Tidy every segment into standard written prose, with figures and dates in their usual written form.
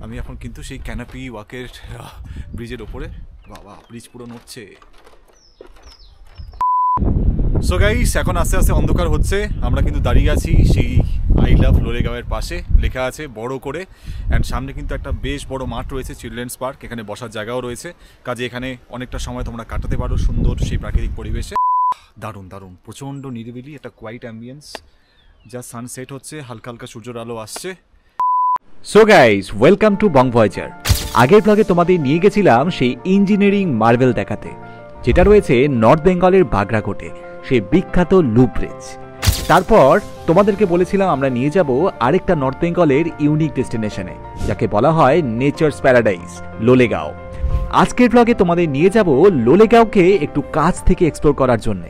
আমি এখন কিন্তু সেই ক্যানাপি ওয়াকের ব্রিজের ওপরে। বাবা, ব্রিজ পুরো নড়ছে। সো গাইস, এখন আস্তে আস্তে অন্ধকার হচ্ছে। আমরা কিন্তু দাঁড়িয়ে আছি সেই আই লাভ লোলেগাঁওয়ের পাশে, লেখা আছে বড় করে। অ্যান্ড সামনে কিন্তু একটা বেশ বড় মাঠ রয়েছে, চিলড্রেন্স পার্ক। এখানে বসার জায়গাও রয়েছে, কাজে এখানে অনেকটা সময় তোমরা কাটাতে পারো সুন্দর সেই প্রাকৃতিক পরিবেশে। দারুণ দারুণ, প্রচণ্ড নিরিবিলি, একটা কোয়াইট অ্যাম্বিয়েন্স। যা সানসেট হচ্ছে, হালকা হালকা সূর্যের আলো আসছে। So guys, welcome to Bong Voyager. আগের ব্লগে তোমাদের নিয়ে গেছিলাম সেই ইঞ্জিনিয়ারিং মার্বেল দেখাতে, যেটা রয়েছে নর্থ বেঙ্গলের বাগরাকোটে, সেই বিখ্যাত লুপ ব্রিজ। তারপর তোমাদেরকে বলেছিলাম আমরা নিয়ে যাব আরেকটা নর্থ বেঙ্গলের ইউনিক ডেস্টিনেশনে, যাকে বলা হয় নেচার্স প্যারাডাইস লোলেগাঁও। আজকের ব্লগে তোমাদের নিয়ে যাব লোলেগাঁওকে একটু কাছ থেকে এক্সপ্লোর করার জন্য।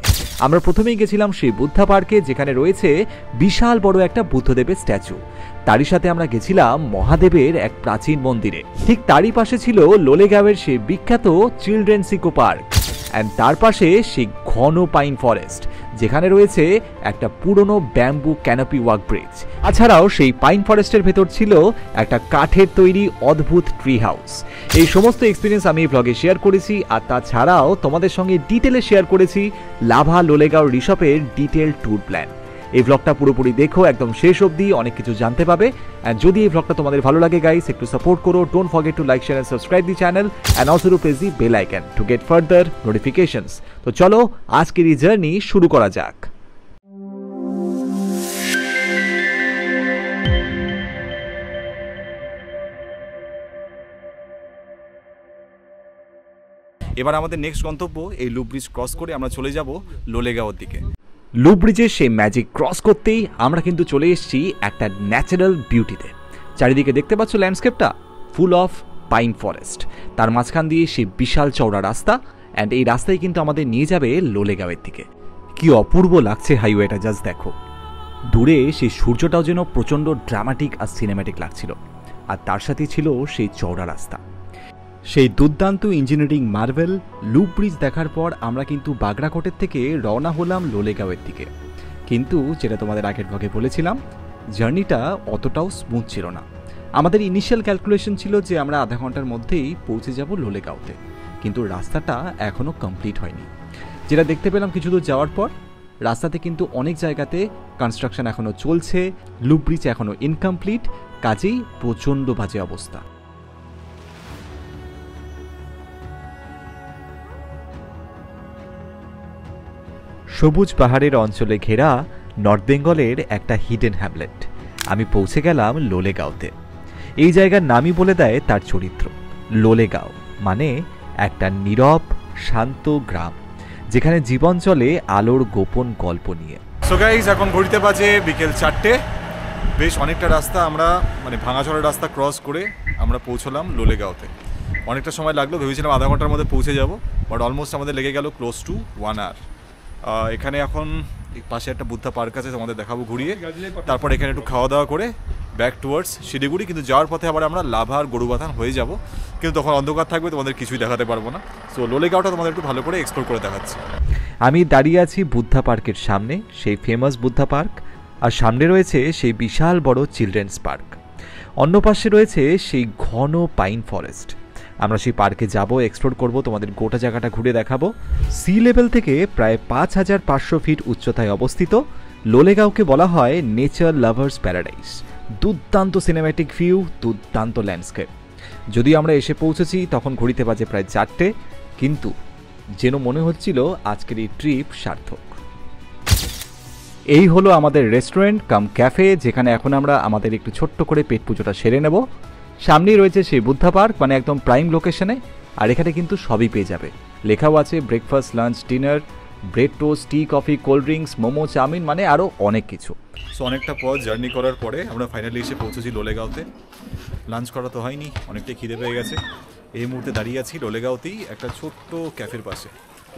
আমরা প্রথমেই গেছিলাম সেই বুদ্ধা পার্কে, যেখানে রয়েছে বিশাল বড় একটা বুদ্ধদেবের স্ট্যাচু। তারই সাথে আমরা গেছিলাম মহাদেবের এক প্রাচীন মন্দিরে। ঠিক তারই পাশে ছিল লোলেগাঁওয়ের সেই বিখ্যাত চিলড্রেন্স ইকো পার্ক, অ্যান্ড তার পাশে সেই ঘন পাইন ফরেস্ট, যেখানে রয়েছে একটা পুরনো ব্যাম্বু ক্যানোপি ওয়াক ব্রিজ। তাছাড়াও সেই পাইন ফরেস্টের ভেতর ছিল একটা কাঠের তৈরি অদ্ভুত ট্রি হাউস। এই সমস্ত এক্সপিরিয়েন্স আমি এই ব্লগে শেয়ার করেছি, আর তাছাড়াও তোমাদের সঙ্গে ডিটেলে শেয়ার করেছি লাভা লোলেগাঁও রিসর্টের ডিটেল ট্যুর প্ল্যান। এই ব্লগটা পুরোপুরি দেখো, একদম শেষ অবধি অনেক কিছু জানতে পাবে। অ্যান্ড যদি এই ব্লগটা তোমাদের ভালো লাগে গাইস, একটু সাপোর্ট করো। Don't forget to like, share and subscribe the channel, and also to press the bell icon to get further notifications. তো চলো আজকের এই জার্নি শুরু করা যাক। এবার আমাদের নেক্সট গন্তব্য, এই লুপ ব্রিজ ক্রস করে আমরা চলে যাব লোলেগাঁওর দিকে। লুপ ব্রিজের সেই ম্যাজিক ক্রস করতেই আমরা কিন্তু চলে এসেছি একটা ন্যাচারাল বিউটিতে। চারিদিকে দেখতে পাচ্ছ ল্যান্ডস্কেপটা ফুল অফ পাইন ফরেস্ট, তার মাঝখান দিয়ে সেই বিশাল চওড়া রাস্তা, অ্যান্ড এই রাস্তায় কিন্তু আমাদের নিয়ে যাবে লোলেগাঁওয়ের দিকে। কি অপূর্ব লাগছে হাইওয়েটা, জাস্ট দেখো। দূরে সেই সূর্যটাও যেন প্রচণ্ড ড্রামাটিক আর সিনেম্যাটিক লাগছিল, আর তার সাথে ছিল সেই চওড়া রাস্তা। সেই দুর্দান্ত ইঞ্জিনিয়ারিং মার্বেল লুপ ব্রিজ দেখার পর আমরা কিন্তু বাগরাকোটের থেকে রওনা হলাম লোলেগাঁওয়ের দিকে। কিন্তু যেটা তোমাদের আগের ভাগে বলেছিলাম, জার্নিটা অতটাও স্মুথ ছিল না। আমাদের ইনিশিয়াল ক্যালকুলেশন ছিল যে আমরা আধা ঘন্টার মধ্যেই পৌঁছে যাব লোলেগাঁওতে, কিন্তু রাস্তাটা এখনও কমপ্লিট হয়নি। যেটা দেখতে পেলাম কিছু দূর যাওয়ার পর, রাস্তাতে কিন্তু অনেক জায়গাতে কনস্ট্রাকশন এখনও চলছে, লুপ ব্রিজ এখনও ইনকমপ্লিট, কাজেই প্রচণ্ড বাজে অবস্থা। সবুজ পাহাড়ের অঞ্চলে ঘেরা নর্থ বেঙ্গলের একটা হিডেন হ্যামলেট। আমি পৌঁছে গেলাম লোলেগাঁওতে। এই জায়গার নামই বলে দেয় তার চরিত্র। লোলেগাঁও মানে একটা নীরব শান্ত গ্রাম, যেখানে জীবন চলে আলোর গোপন গল্প নিয়ে। সো গাইস, এখন ঘড়িতে বাজে বিকেল 4টে। বেশ অনেকটা রাস্তা আমরা ভাঙাচোরা রাস্তা ক্রস করে আমরা পৌঁছলাম লোলেগাঁওতে। অনেকটা সময় লাগলো, ভেবেছিলাম আধা ঘন্টার মধ্যে পৌঁছে যাব, বাট অলমোস্ট আমাদের লেগে গেল ক্লোজ টু 1 আওয়ার। এখানে এখন পাশে একটা বুদ্ধা পার্ক আছে, তোমাদের দেখাবো ঘুরিয়ে। তারপর এখানে একটু খাওয়া দাওয়া করে ব্যাক টুয়ার্ডস শিলিগুড়ি। কিন্তু যাওয়ার পথে আবার আমরা লাভা আর গরুবাথান হয়ে যাব, কিন্তু তখন অন্ধকার থাকবে, তোমাদের কিছুই দেখাতে পারবো না। সো লোলেগাঁওটা তোমাদের একটু ভালো করে এক্সপ্লোর করে দেখাচ্ছি। আমি দাঁড়িয়ে আছি বুদ্ধা পার্কের সামনে, সেই ফেমাস বুদ্ধা পার্ক, আর সামনে রয়েছে সেই বিশাল বড় চিলড্রেন্স পার্ক। অন্য পাশে রয়েছে সেই ঘন পাইন ফরেস্ট। আমরা সেই পার্কে যাব, এক্সপ্লোর করব, তোমাদের গোটা জায়গাটা ঘুরে দেখাবো। সি লেভেল থেকে প্রায় 5500 ফিট উচ্চতায় অবস্থিত লোলেগাঁওকে বলা হয় নেচার লাভার্স প্যারাডাইস। দুর্দান্ত সিনেম্যাটিক ভিউ, দুর্দান্ত ল্যান্ডস্কেপ। যদিও আমরা এসে পৌঁছেছি তখন ঘড়িতে বাজে প্রায় 4টে, কিন্তু যেন মনে হচ্ছিল আজকের এই ট্রিপ সার্থক। এই হলো আমাদের রেস্টুরেন্ট কাম ক্যাফে, যেখানে এখন আমরা আমাদের একটু ছোট্ট করে পেট পুজোটা সেরে নেব। সামনেই রয়েছে সেই বুদ্ধা পার্ক, মানে একদম প্রাইম লোকেশনে, আর এখানে কিন্তু সবই পেয়ে যাবে। লেখাও আছে breakfast, lunch, dinner, bread toast, tea, coffee, cold drinks, momo, chowmein, মানে আরও অনেক কিছু। সো অনেকটা পথ জার্নি করার পরে আমরা ফাইনালি এসে পৌঁছেছি লোলেগাঁওতে। লাঞ্চ করা তো হয়নি, অনেকটাই খিদে পেয়ে গেছে। এই মুহূর্তে দাঁড়িয়ে আছি লোলেগাঁওতেই একটা ছোট্ট ক্যাফের পাশে।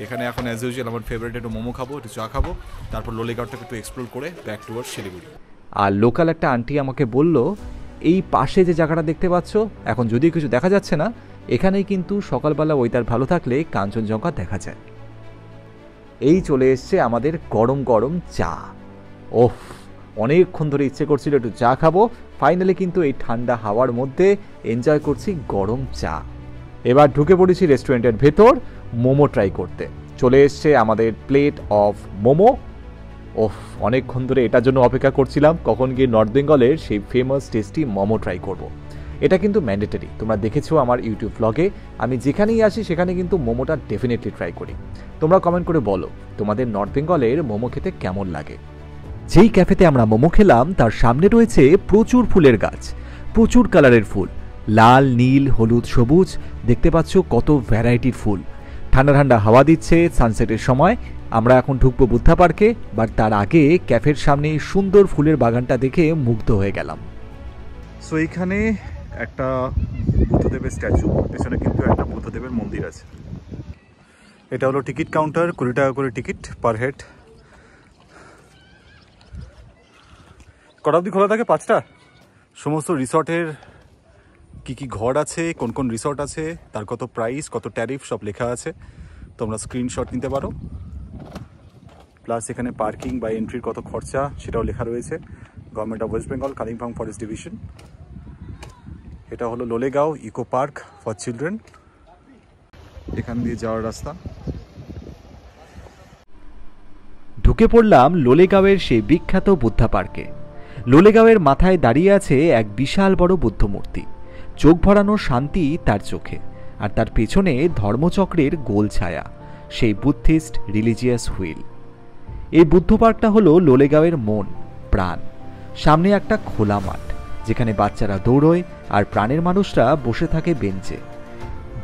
এখানে এখন অ্যাজ ইউজুয়াল আমার ফেভারিট একটু মোমো খাবো, একটু চা খাবো, তারপর লোলেগাঁওটাকে একটু এক্সপ্লোর করে ব্যাক টুয়ার্ডস শিলিগুড়ি। আর লোকাল একটা আন্টি আমাকে বলল, এই পাশে যে জায়গাটা দেখতে পাচ্ছ, এখন যদিও কিছু দেখা যাচ্ছে না, এখানেই কিন্তু সকালবেলা ওয়েদার ভালো থাকলে কাঞ্চনজঙ্ঘা দেখা যায়। এই চলে এসছে আমাদের গরম গরম চা। ওফ, অনেকক্ষণ ধরে ইচ্ছে করছিল একটু চা খাবো, ফাইনালি কিন্তু এই ঠান্ডা হাওয়ার মধ্যে এনজয় করছি গরম চা। এবার ঢুকে পড়েছি রেস্টুরেন্টের ভেতর মোমো ট্রাই করতে। চলে এসছে আমাদের প্লেট অফ মোমো। ওফ, অনেকক্ষণ ধরে এটার জন্য অপেক্ষা করছিলাম কখন গিয়ে নর্থ বেঙ্গলের সেই ফেমাস টেস্টি মোমো ট্রাই করব। এটা কিন্তু ম্যান্ডেটরি, তোমরা দেখেছো আমার ইউটিউব ব্লগে, আমি যেখানেই আসি সেখানে কিন্তু মোমোটা ডেফিনেটলি ট্রাই করি। তোমরা কমেন্ট করে বলো তোমাদের নর্থ বেঙ্গলের মোমো খেতে কেমন লাগে। যেই ক্যাফেতে আমরা মোমো খেলাম তার সামনে রয়েছে প্রচুর ফুলের গাছ, প্রচুর কালারের ফুল, লাল, নীল, হলুদ, সবুজ, দেখতে পাচ্ছ কত ভ্যারাইটির ফুল। ঠান্ডা ঠান্ডা হাওয়া দিচ্ছে সানসেটের সময়। আমরা এখন ঢুকবো বুদ্ধা পার্কে, বাট তার আগে ক্যাফের সামনে সুন্দর ফুলের বাগানটা দেখে মুগ্ধ হয়ে গেলাম। সো এইখানে একটা বুদ্ধদেবের স্ট্যাচু, পেছনে কিন্তু একটা বুদ্ধদেবের মন্দির আছে। এটা হলো টিকিট কাউন্টার, 20 টাকা করে টিকিট পার হেড। কটা অবধি খোলা থাকে? 5টা। সমস্ত রিসর্টের কি ঘর আছে, কোন কোন রিসর্ট আছে, তার কত প্রাইস, কত ট্যারিফ সব লেখা আছে, তোমরা স্ক্রিনশট নিতে পারো। প্লাস এখানে পার্কিং বা এন্ট্রির কত খরচা সেটাও লেখা রয়েছে। Government of West Bengal, Kalimpong forest division. এটা হলো Lolegaon eco park for children, এখান দিয়ে যাওয়ার রাস্তা। ঢুকে পড়লাম লোলেগাঁওয়ের সেই বিখ্যাত বুদ্ধা পার্কে। লোলেগাঁওয়ের মাথায় দাঁড়িয়ে আছে এক বিশাল বড় বুদ্ধ মূর্তি, চোখ ভরানো শান্তি তার চোখে, আর তার পেছনে ধর্মচক্রের গোল ছায়া, সেই বুদ্ধিস্ট রিলিজিয়াস হুইল। এই বুদ্ধ পার্কটা হলো লোলেগাঁওয়ের মন প্রাণ। সামনে একটা খোলা মাঠ যেখানে বাচ্চারা দৌড়োয় আর প্রাণের মানুষরা বসে থাকে বেঞ্চে।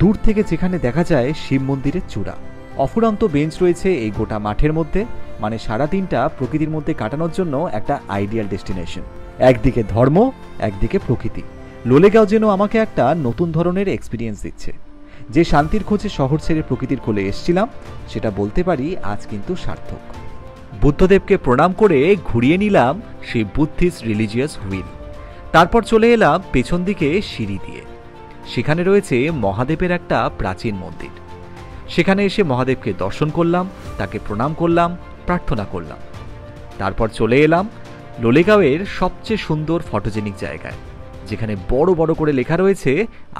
দূর থেকে যেখানে দেখা যায় শিব মন্দিরের চূড়া। অফুরন্ত বেঞ্চ রয়েছে এই গোটা মাঠের মধ্যে, মানে সারাদিনটা প্রকৃতির মধ্যে কাটানোর জন্য একটা আইডিয়াল ডেস্টিনেশন। একদিকে ধর্ম, একদিকে প্রকৃতি। লোলেগাঁও যেন আমাকে একটা নতুন ধরনের এক্সপিরিয়েন্স দিচ্ছে। যে শান্তির খোঁজে শহর ছেড়ে প্রকৃতির কোলে এসেছিলাম, সেটা বলতে পারি আজ কিন্তু সার্থক। বুদ্ধদেবকে প্রণাম করে ঘুরিয়ে নিলাম সেই বুদ্ধিস্ট রিলিজিয়াস হুইল। তারপর চলে এলাম পেছন দিকে সিঁড়ি দিয়ে। সেখানে রয়েছে মহাদেবের একটা প্রাচীন মন্দির। সেখানে এসে মহাদেবকে দর্শন করলাম, তাকে প্রণাম করলাম, প্রার্থনা করলাম। তারপর চলে এলাম লোলেগাঁওয়ের সবচেয়ে সুন্দর ফটোজেনিক জায়গায়, যেখানে বড় বড় করে লেখা রয়েছে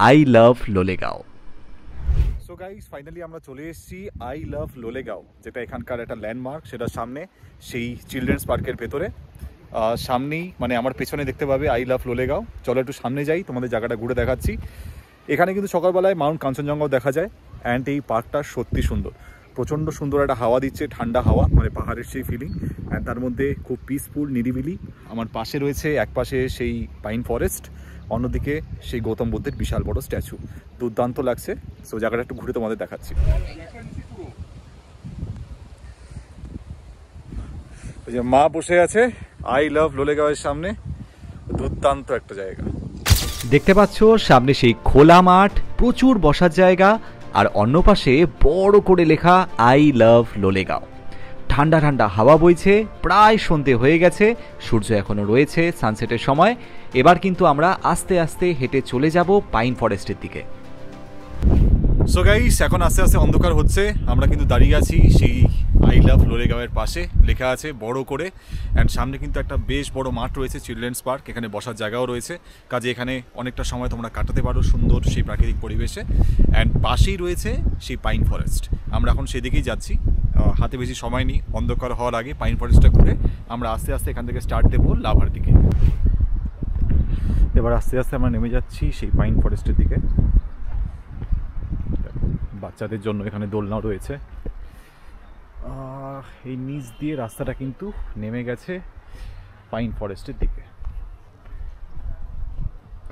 I love Lolegaon. So guys, finally আমরা চলে এসেছি আই লাভ লোলেগাঁও, যেটা এখানকার একটা ল্যান্ডমার্ক। সেটার সামনে সেই চিলড্রেন্স পার্কের ভেতরে সামনেই, মানে আমার পেছনে দেখতে পাবে আই লাভ লোলেগাঁও। চলো একটু সামনে যাই, তোমাদের জায়গাটা ঘুরে দেখাচ্ছি। এখানে কিন্তু সকালবেলায় মাউন্ট কাঞ্চনজঙ্ঘাও দেখা যায়। অ্যান্ড এই পার্কটা সত্যি সুন্দর, প্রচণ্ড সুন্দর একটা হাওয়া দিচ্ছে, ঠান্ডা হাওয়া, মানে পাহাড়ের সেই ফিলিং। অ্যান্ড তার মধ্যে খুব পিসফুল, নিরিবিলি। আমার পাশে রয়েছে, এক পাশে সেই পাইন ফরেস্ট, অন্যদিকে সেই গৌতম বুদ্ধের বিশাল বড় স্ট্যাচু। দুর্দান্ত লাগছে। সো জায়গাটা একটু ঘুরে তোমাদের দেখাচ্ছি। ওই যে মা বসে আছে আই লাভ লোলেগাঁওয়ের সামনে, দুর্দান্ত একটা জায়গা। দেখতে পাচ্ছ সামনে সেই খোলা মাঠ, প্রচুর বসার জায়গা, আর অন্য পাশে বড় করে লেখা আই লাভ লোলেগাঁও। ঠান্ডা ঠান্ডা হাওয়া বইছে, প্রায় সন্ধে হয়ে গেছে, সূর্য এখনো রয়েছে সানসেটের সময়। এবার কিন্তু আমরা আস্তে আস্তে হেঁটে চলে যাব পাইন ফরেস্টের দিকে। সো গাইস, এখন আস্তে আস্তে অন্ধকার হচ্ছে। আমরা কিন্তু দাঁড়িয়ে আছি সেই আই লাভ লোলেগাঁওয়ের পাশে, লেখা আছে বড় করে। অ্যান্ড সামনে কিন্তু একটা বেশ বড় মাঠ রয়েছে, চিলড্রেন্স পার্ক। এখানে বসার জায়গাও রয়েছে, কাজে এখানে অনেকটা সময় তোমরা কাটাতে পারো সুন্দর সেই প্রাকৃতিক পরিবেশে। অ্যান্ড পাশেই রয়েছে সেই পাইন ফরেস্ট। আমরা এখন সেদিকেই যাচ্ছি, হাতে বেশি সময় নেই। অন্ধকার হওয়ার আগে পাইন ফরেস্টটা ঘুরে আমরা আস্তে আস্তে এখান থেকে স্টার্ট দেবো লাভার দিকে। এবার আস্তে আস্তে আমরা নেমে যাচ্ছি সেই পাইন ফরেস্টের দিকে। বাচ্চাদের জন্য এখানে দোলনাও রয়েছে। এই নিচ দিয়ে রাস্তাটা কিন্তু নেমে গেছে পাইন ফরেস্টের দিকে।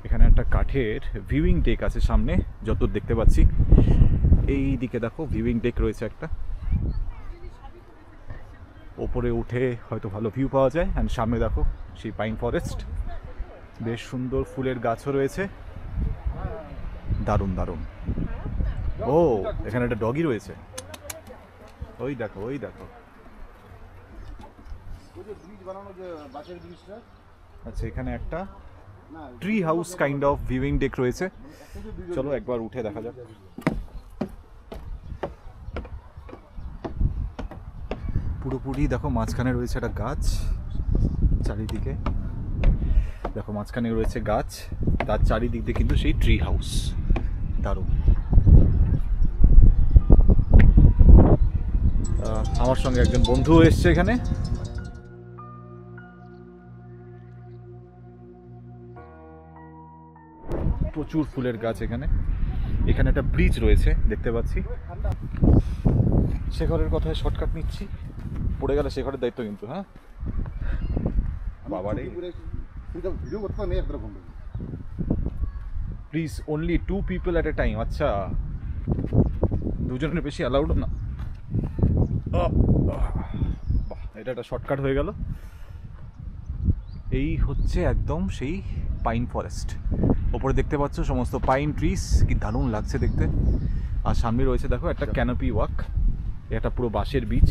এখানে একটা কাঠের ভিউইং ডেক আছে সামনে, যতদূর দেখতে পাচ্ছি। এই দিকে দেখো ভিউইং ডেক রয়েছে একটা, ওপরে উঠে হয়তো ভালো ভিউ পাওয়া যায়। অ্যান্ড সামনে দেখো সেই পাইন ফরেস্ট, বেশ সুন্দর ফুলের গাছও রয়েছে, দারুণ দারুণ। ও, এখানে একটা ডগি রয়েছে, ওই দেখো ওই দেখো। আচ্ছা, এখানে একটা tree house kind of viewing deck রয়েছে। চলো একবার উঠে দেখা যাক। পুরোপুরি দেখো মাঝখানে রয়েছে একটা গাছ, চারিদিকে দেখো মাঝখানে রয়েছে গাছ, তার চারিদিক দিয়ে কিন্তু সেই ট্রি হাউস। দারুণ। আমার সঙ্গে একজন বন্ধু এসছে এখানে। প্রচুর ফুলের গাছ এখানে। এখানে একটা ব্রিজ রয়েছে দেখতে পাচ্ছি। শেখরের কথায় শর্টকাট নিচ্ছি, পড়ে গেলে শেখরের দায়িত্ব কিন্তু। হ্যাঁ বাবারে, please only 2 people at a time। আচ্ছা, দুজনের বেশি অ্যালাউড না। বাহ, এটা একটা শর্টকাট হয়ে গেল। এই হচ্ছে একদম সেই পাইন ফরেস্ট। ওপরে দেখতে পাচ্ছ সমস্ত পাইন ট্রিস, কি দারুণ লাগছে দেখতে। আর সামনে রয়েছে দেখো একটা ক্যানোপি ওয়াক, এটা পুরো বাঁশের বীজ।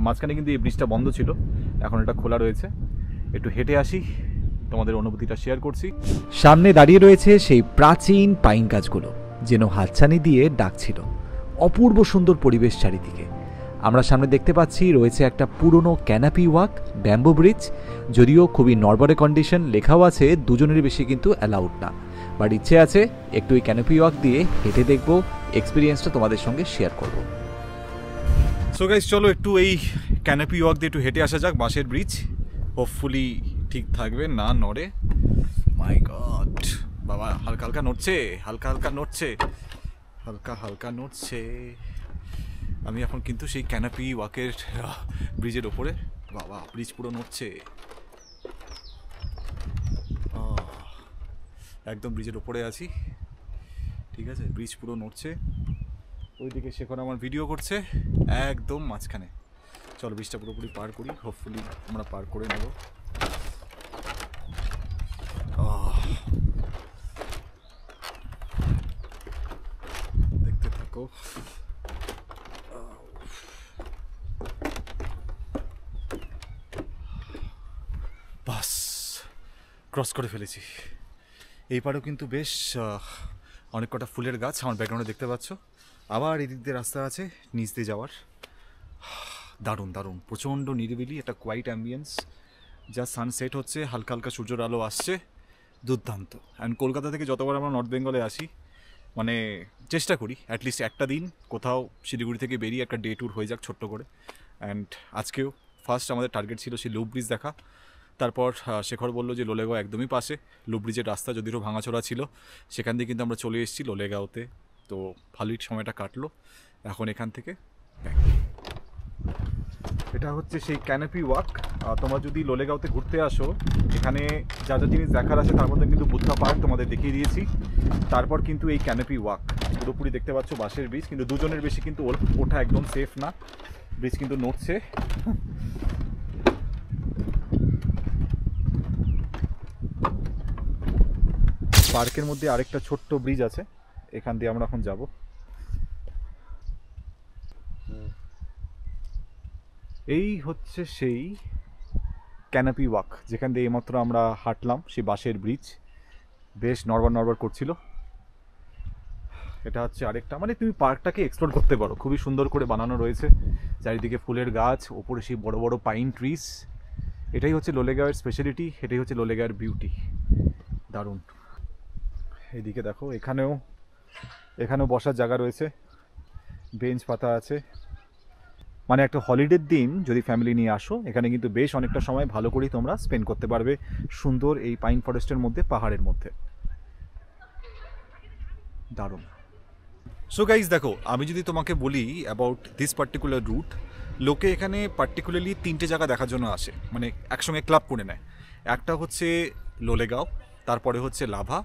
মাঝখানে কিন্তু এই ব্রিজটা বন্ধ ছিল, এখন এটা খোলা রয়েছে। একটু হেঁটে আসি, তোমাদের অনুভূতিটা শেয়ার করছি। সামনে দাঁড়িয়ে রয়েছে সেই প্রাচীন পাইন গাছগুলো, যেন হাতছানি দিয়ে ডাকছিল। অপূর্ব সুন্দর পরিবেশ চারিদিকে। আমরা সামনে দেখতে পাচ্ছি রয়েছে একটা পুরনো ক্যানাপি ওয়াক, ব্যাম্বো ব্রিজ। যদিও খুবই নড়বড়ে কন্ডিশন, লেখাও আছে দুজনের বেশি কিন্তু অ্যালাউড না। বাট ইচ্ছে আছে একটু এই ক্যানাপি ওয়াক দিয়ে হেঁটে দেখবো, এক্সপিরিয়েন্সটা তোমাদের সঙ্গে শেয়ার করব। সো গাইস, চলো একটু এই ক্যানোপি ওয়াক দিয়ে একটু হেঁটে আসা যাক। বাঁশের ব্রিজ, হোপফুলি ঠিক থাকবে, না নড়ে। মাই গড বাবা, হালকা হালকা নড়ছে, হালকা হালকা নড়ছে, হালকা হালকা নড়ছে। আমি এখন কিন্তু সেই ক্যানোপি ওয়াকের ব্রিজের ওপরে। বাবা, ব্রিজ পুরো নড়ছে, একদম ব্রিজের ওপরে আছি। ঠিক আছে, ব্রিজ পুরো নড়ছে। ওইদিকে শেখর আমার ভিডিও করছে একদম মাঝখানে। চলো ব্রিজটা পুরোপুরি পার করি, হোপফুলি আমরা পার করে নেব। দেখতে থাকো। বাস, ক্রস করে ফেলেছি। এই পারেও কিন্তু বেশ অনেক কটা ফুলের গাছ আমার ব্যাকগ্রাউন্ডে দেখতে পাচ্ছ। আবার এদিক দিয়ে রাস্তা আছে নিচ দিয়ে যাওয়ার। দারুণ দারুণ, প্রচণ্ড নিরিবিলি, একটা কোয়াইট অ্যাম্বিয়েন্স। যা সানসেট হচ্ছে, হালকা হালকা সূর্যের আলো আসছে, দুর্দান্ত। অ্যান্ড কলকাতা থেকে যতবার আমরা নর্থ বেঙ্গলে আসি, মানে চেষ্টা করি অ্যাটলিস্ট একটা দিন কোথাও শিলিগুড়ি থেকে বেরিয়ে একটা ডে ট্যুর হয়ে যাক ছোট্ট করে। অ্যান্ড আজকেও ফার্স্ট আমাদের টার্গেট ছিল সেই লুপ ব্রিজ দেখা। তারপর শেখর বললো যে লোলেগাঁও একদমই পাশে, লুপ ব্রিজের রাস্তা যদিও ভাঙাচোরা ছিল, সেখান দিয়ে কিন্তু আমরা চলে এসেছি লোলেগাঁওতে। তো ভালোই সময়টা কাটলো। এখন এখান থেকে এটা হচ্ছে সেই ক্যানোপি ওয়াক। তোমরা যদি লোলেগাঁওতে ঘুরতে আসো, এখানে যা যা জিনিস দেখার আছে তার মধ্যে কিন্তু বুদ্ধা পার্ক তোমাদের দেখিয়ে দিয়েছি। তারপর কিন্তু এই ক্যানোপি ওয়াক পুরোপুরি দেখতে পাচ্ছ বাঁশের ব্রিজ, কিন্তু দুজনের বেশি কিন্তু ওঠা একদম সেফ না, ব্রিজ কিন্তু নড়ছে। পার্কের মধ্যে আরেকটা ছোট্ট ব্রিজ আছে, এখান দিয়ে আমরা এখন যাব। এই হচ্ছে সেই ক্যানোপি ওয়াক, যেখান দিয়ে এইমাত্র আমরা হাঁটলাম, সেই বাঁশের ব্রিজ বেশ নড়বড় নড়বড় করছিল। এটা হচ্ছে আরেকটা, মানে তুমি পার্কটাকে এক্সপ্লোর করতে পারো, খুবই সুন্দর করে বানানো রয়েছে, চারিদিকে ফুলের গাছ, ওপরে সেই বড় বড় পাইন ট্রিস। এটাই হচ্ছে লোলেগাঁওয়ের স্পেশালিটি, এটাই হচ্ছে লোলেগাঁওয়ের বিউটি। দারুণ। এদিকে দেখো, এখানেও বসার জায়গা রয়েছে, বেঞ্চ পাতা আছে। মানে একটা হলিডের দিন যদি ফ্যামিলি নিয়ে আসো, এখানে কিন্তু বেশ অনেকটা সময় ভালো করেই তোমরা স্পেন্ড করতে পারবে সুন্দর এই পাইন ফরেস্টের মধ্যে, পাহাড়ের মধ্যে। দারুণ। সো গাইজ দেখো, আমি যদি তোমাকে বলি অ্যাবাউট দিস পার্টিকুলার রুট, লোকে এখানে পার্টিকুলারলি 3টে জায়গা দেখার জন্য আসে, মানে একসঙ্গে ক্লাব করে নেয়। একটা হচ্ছে লোলেগাঁও, তারপরে হচ্ছে লাভা,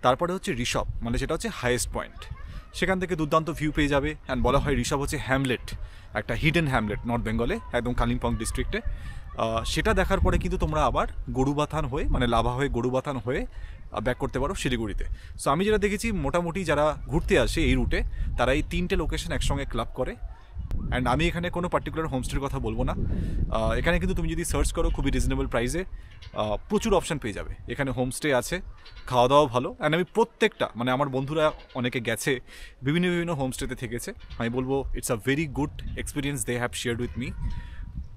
তারপরে হচ্ছে ঋষভ, মানে সেটা হচ্ছে হাইয়েস্ট পয়েন্ট। সেখান থেকে দুর্দান্ত ভিউ পেয়ে যাবে। অ্যান্ড বলা হয় ঋষভ হচ্ছে হ্যামলেট, একটা হিডেন হ্যামলেট নর্থ বেঙ্গলে, একদম কালিম্পং ডিস্ট্রিক্টে। সেটা দেখার পরে কিন্তু তোমরা আবার গরুবাথান হয়ে, মানে লাভা হয়ে গরুবাথান হয়ে ব্যাক করতে পারো শিলিগুড়িতে। সো আমি যেটা দেখেছি, মোটামুটি যারা ঘুরতে আসে এই রুটে, তারা এই 3টে লোকেশন একসঙ্গে ক্লাব করে। অ্যান্ড আমি এখানে কোনো পার্টিকুলার হোমস্টের কথা বলবো না, এখানে কিন্তু তুমি যদি সার্চ করো খুবই রিজনেবল প্রাইসে প্রচুর অপশান পেয়ে যাবে। এখানে হোমস্টে আছে, খাওয়া দাওয়া ভালো। অ্যান্ড আমি প্রত্যেকটা, মানে আমার বন্ধুরা অনেকে গেছে, বিভিন্ন হোমস্টেতে থেকেছে, আমি বলবো it's a very good experience they have shared with me.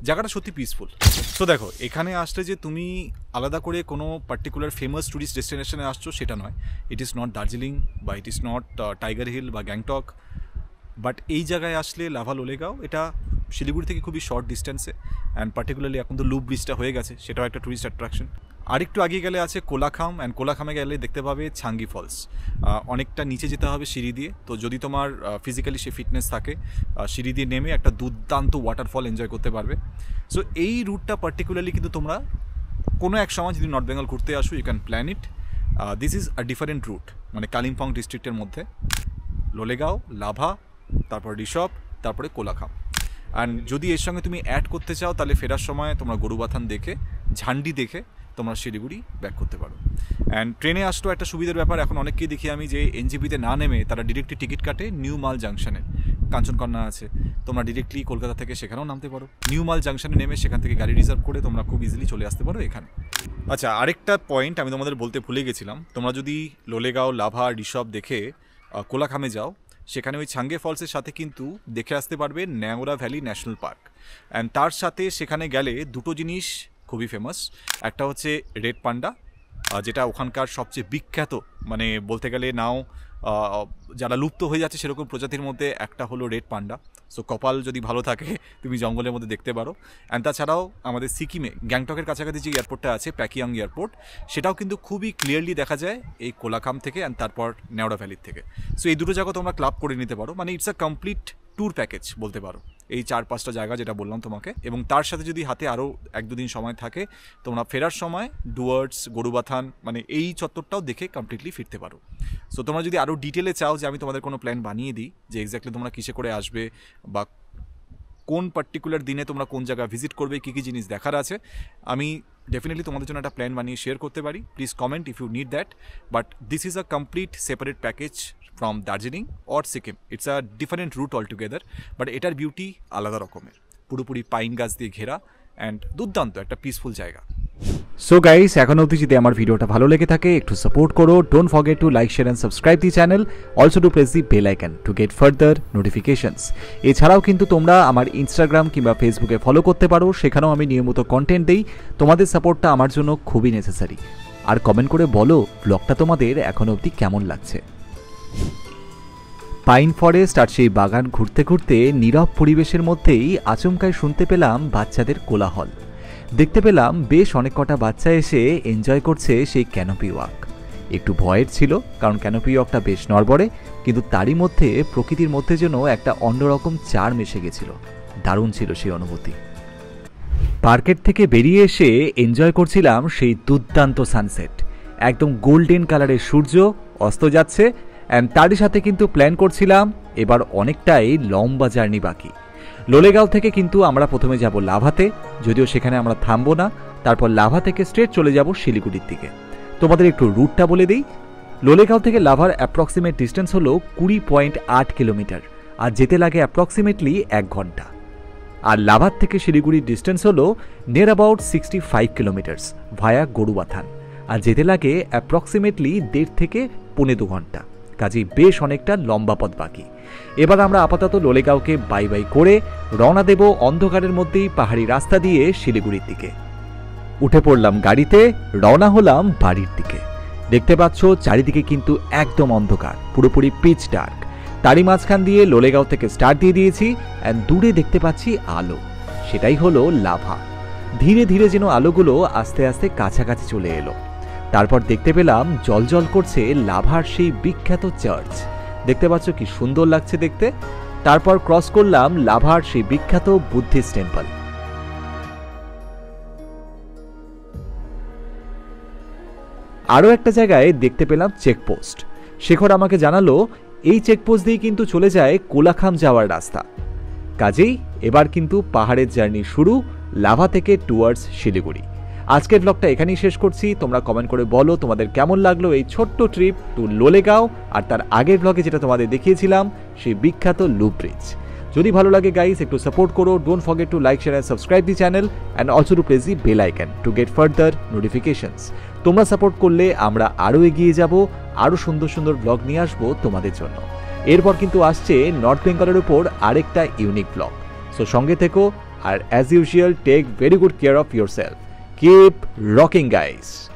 জায়গাটা সত্যি পিসফুল। সো দেখো, এখানে আসলে যে তুমি আলাদা করে কোনো পার্টিকুলার ফেমাস ট্যুরিস্ট ডেস্টিনেশনে আসছো সেটা নয়। ইট ইজ নট দার্জিলিং বা it is not Tiger Hill বা গ্যাংটক, বাট এই জায়গায় আসলে লাভা লোলেগাঁও এটা শিলিগুড়ি থেকে খুবই শর্ট ডিস্টেন্সে, অ্যান্ড পার্টিকুলারলি এখন তো লুপ ব্রিজটা হয়ে গেছে, সেটাও একটা ট্যুরিস্ট অ্যাট্রাকশন। আরেকটু আগে গেলে আছে কোলাখাম, অ্যান্ড কোলাখামে গেলে দেখতে পাবে ছাঙ্গি ফলস। অনেকটা নিচে যেতে হবে সিঁড়ি দিয়ে, তো যদি তোমার ফিজিক্যালি সে ফিটনেস থাকে সিঁড়ি দিয়ে নেমে একটা দুর্দান্ত ওয়াটারফল এনজয় করতে পারবে। সো এই রুটটা পার্টিকুলারলি কিন্তু তোমরা কোনো এক সময় যদি নর্থ বেঙ্গল ঘুরতে আসো you can plan it. This is a different route, মানে কালিম্পং ডিস্ট্রিক্টের মধ্যে লোলেগাঁও, লাভা, তারপর ঋষভ, তারপরে কোলাখাম। অ্যান্ড যদি এর সঙ্গে তুমি অ্যাড করতে চাও তাহলে ফেরার সময় তোমরা গরুবাথান দেখে, ঝান্ডি দেখে তোমরা শিলিগুড়ি ব্যাক করতে পারো। অ্যান্ড ট্রেনে আসলেও একটা সুবিধার ব্যাপার, এখন অনেককেই দেখি আমি যে এনজিপিতে না নেমে তারা ডিরেক্টলি টিকিট কাটে নিউ মাল জাংশনে, কাঞ্চনকন্যা আছে, তোমরা ডিরেক্টলি কলকাতা থেকে সেখানেও নামতে পারো। নিউ মাল জাংশনে নেমে সেখান থেকে গাড়ি রিজার্ভ করে তোমরা খুব ইজিলি চলে আসতে পারো এখানে। আচ্ছা, আরেকটা পয়েন্ট আমি তোমাদের বলতে ভুলে গেছিলাম, তোমরা যদি লোলেগাঁও, লাভা, ঋষভ দেখে কোলাখামে যাও, সেখানে ওই ছাঙ্গে ফলসের সাথে কিন্তু দেখে আসতে পারবে Neora valley national park. And তার সাথে সেখানে গেলে দুটো জিনিস খুবই ফেমাস, একটা হচ্ছে রেড পান্ডা, যেটা ওখানকার সবচেয়ে বিখ্যাত, মানে বলতে গেলে নাও যারা লুপ্ত হয়ে যাচ্ছে সেরকম প্রজাতির মধ্যে একটা হলো রেড পান্ডা। সো কপাল যদি ভালো থাকে তুমি জঙ্গলের মধ্যে দেখতে পারো। অ্যান্ড তাছাড়াও আমাদের সিকিমে গ্যাংটকের কাছাকাছি যে এয়ারপোর্টটা আছে প্যাকিয়াং এয়ারপোর্ট, সেটাও কিন্তু খুবই ক্লিয়ারলি দেখা যায় এই কোলাখাম থেকে অ্যান্ড তারপর নেওড়া ভ্যালির থেকে। সো এই দুটো জায়গা তোমরা ক্লাব করে নিতে পারো, মানে it's a complete tour package বলতে পারো, এই 4-5টা জায়গা যেটা বললাম তোমাকে। এবং তার সাথে যদি হাতে আরও 1-2 দিন সময় থাকে, তোমরা ফেরার সময় ডুয়ার্টস, গরুবাথান, মানে এই চত্বরটাও দেখে কমপ্লিটলি ফিরতে পারো। সো তোমরা যদি আরও ডিটেলে চাও যে আমি তোমাদের কোনো প্ল্যান বানিয়ে দিই যে এক্স্যাক্টলি তোমরা কিসে করে আসবে বা কোন পার্টিকুলার দিনে তোমরা কোন জায়গা ভিজিট করবে, কী কী জিনিস দেখার আছে, আমি ডেফিনেটলি তোমাদের জন্য একটা প্ল্যান বানিয়ে শেয়ার করতে পারি। Please comment if you need that, but this is a complete separate package from Darjeeling or Sikkim. It's a different route all together, but এটার বিউটি আলাদা রকমের, পুরোপুরি পাইন গাছ দিয়ে ঘেরা অ্যান্ড দুর্দান্ত একটা পিসফুল জায়গা। সো গাইস, এখন অবধি যদি আমার ভিডিওটা ভালো লেগে থাকে একটু সাপোর্ট করো। Don't forget to like, share and subscribe the channel. Also to press the bell icon to get further notifications. এছাড়াও কিন্তু তোমরা আমার ইনস্টাগ্রাম কিংবা ফেসবুকে ফলো করতে পারো, সেখানেও আমি নিয়মিত কন্টেন্ট দিই। তোমাদের সাপোর্টটা আমার জন্য খুবই নেসেসারি। আর কমেন্ট করে বলো ব্লগটা তোমাদের এখন অবধি কেমন লাগছে। পাইন ফরেস্ট আর সেই বাগান ঘুরতে ঘুরতে নীরব পরিবেশের মধ্যেই আচমকায় শুনতে পেলাম বাচ্চাদের কোলাহল। দেখতে পেলাম বেশ অনেক কটা বাচ্চা এসে এনজয় করছে সেই ক্যানোপি ওয়াক। একটু ভয়ের ছিল, কারণ ক্যানোপি ওয়াকটা বেশ নড়বড়ে, কিন্তু তারই মধ্যে প্রকৃতির মধ্যে যেন একটা অন্যরকম চার মিশে গেছিল। দারুণ ছিল সেই অনুভূতি। পার্কের থেকে বেরিয়ে এসে এনজয় করছিলাম সেই দুর্দান্ত সানসেট। একদম গোল্ডেন কালারের সূর্য অস্ত যাচ্ছে, অ্যান্ড তারই সাথে কিন্তু প্ল্যান করছিলাম এবার অনেকটাই লম্বা জার্নি বাকি। লোলেগাঁও থেকে কিন্তু আমরা প্রথমে যাব লাভাতে, যদিও সেখানে আমরা থামবো না। তারপর লাভা থেকে স্ট্রেট চলে যাব শিলিগুড়ির দিকে। তোমাদের একটু রুটটা বলে দিই। লোলেগাঁও থেকে লাভার অ্যাপ্রক্সিমেট ডিস্টেন্স হলো 20.8 কিলোমিটার, আর যেতে লাগে অ্যাপ্রক্সিমেটলি 1 ঘন্টা। আর লাভার থেকে শিলিগুড়ির ডিস্টেন্স হলো নিয়ার অ্যাবাউট 65 কিলোমিটার্স ভায়া গরুবাথান, আর যেতে লাগে অ্যাপ্রক্সিমেটলি 1.5 থেকে 2.25 ঘন্টা। কাজেই বেশ অনেকটা লম্বা পথ বাকি। এবার আমরা আপাতত লোলেগাঁওকে বাই বাই করে রওনা দেব অন্ধকারের মধ্যেই পাহাড়ি রাস্তা দিয়ে শিলিগুড়ির দিকে। উঠে পড়লাম গাড়িতে, রওনা হলাম বাড়ির দিকে। দেখতে পাচ্ছ চারিদিকে কিন্তু একদম অন্ধকার, পুরোপুরি পিচ ডার্ক। তারই মাঝখান দিয়ে লোলেগাঁও থেকে স্টার্ট দিয়ে দিয়েছি, অ্যান্ড দূরে দেখতে পাচ্ছি আলো, সেটাই হলো লাভা। ধীরে ধীরে যেন আলোগুলো আস্তে আস্তে কাছাকাছি চলে এলো। তারপর দেখতে পেলাম জলজল করছে লাভার সেই বিখ্যাত চার্চ। দেখতে পাচ্ছ কি সুন্দর লাগছে দেখতে। তারপর ক্রস করলাম লাভার সেই বিখ্যাত বুদ্ধিস্ট টেম্পল। আরও একটা জায়গায় দেখতে পেলাম চেকপোস্ট। শেখর আমাকে জানালো এই চেকপোস্ট দিয়ে কিন্তু চলে যায় কোলাখাম যাওয়ার রাস্তা। কাজেই এবার কিন্তু পাহাড়ের জার্নি শুরু লাভা থেকে টুয়ার্ডস শিলিগুড়ি। আজকের ব্লগটা এখানেই শেষ করছি। তোমরা কমেন্ট করে বলো তোমাদের কেমন লাগলো এই ছোট্ট ট্রিপ টু লোলেগাঁও, আর তার আগের ব্লগে যেটা তোমাদের দেখিয়েছিলাম সেই বিখ্যাত লুপ ব্রিজ। যদি ভালো লাগে গাইস একটু সাপোর্ট করো। Don't forget to like, share and subscribe the channel, and also to press the bell icon to get further notifications. তোমরা সাপোর্ট করলে আমরা আরও এগিয়ে যাব, আরও সুন্দর সুন্দর ব্লগ নিয়ে আসবো তোমাদের জন্য। এরপর কিন্তু আসছে নর্থ বেঙ্গলের উপর আরেকটা ইউনিক ব্লগ। সো সঙ্গে থেকো, আর as usual take very good care of yourself. Keep rocking guys.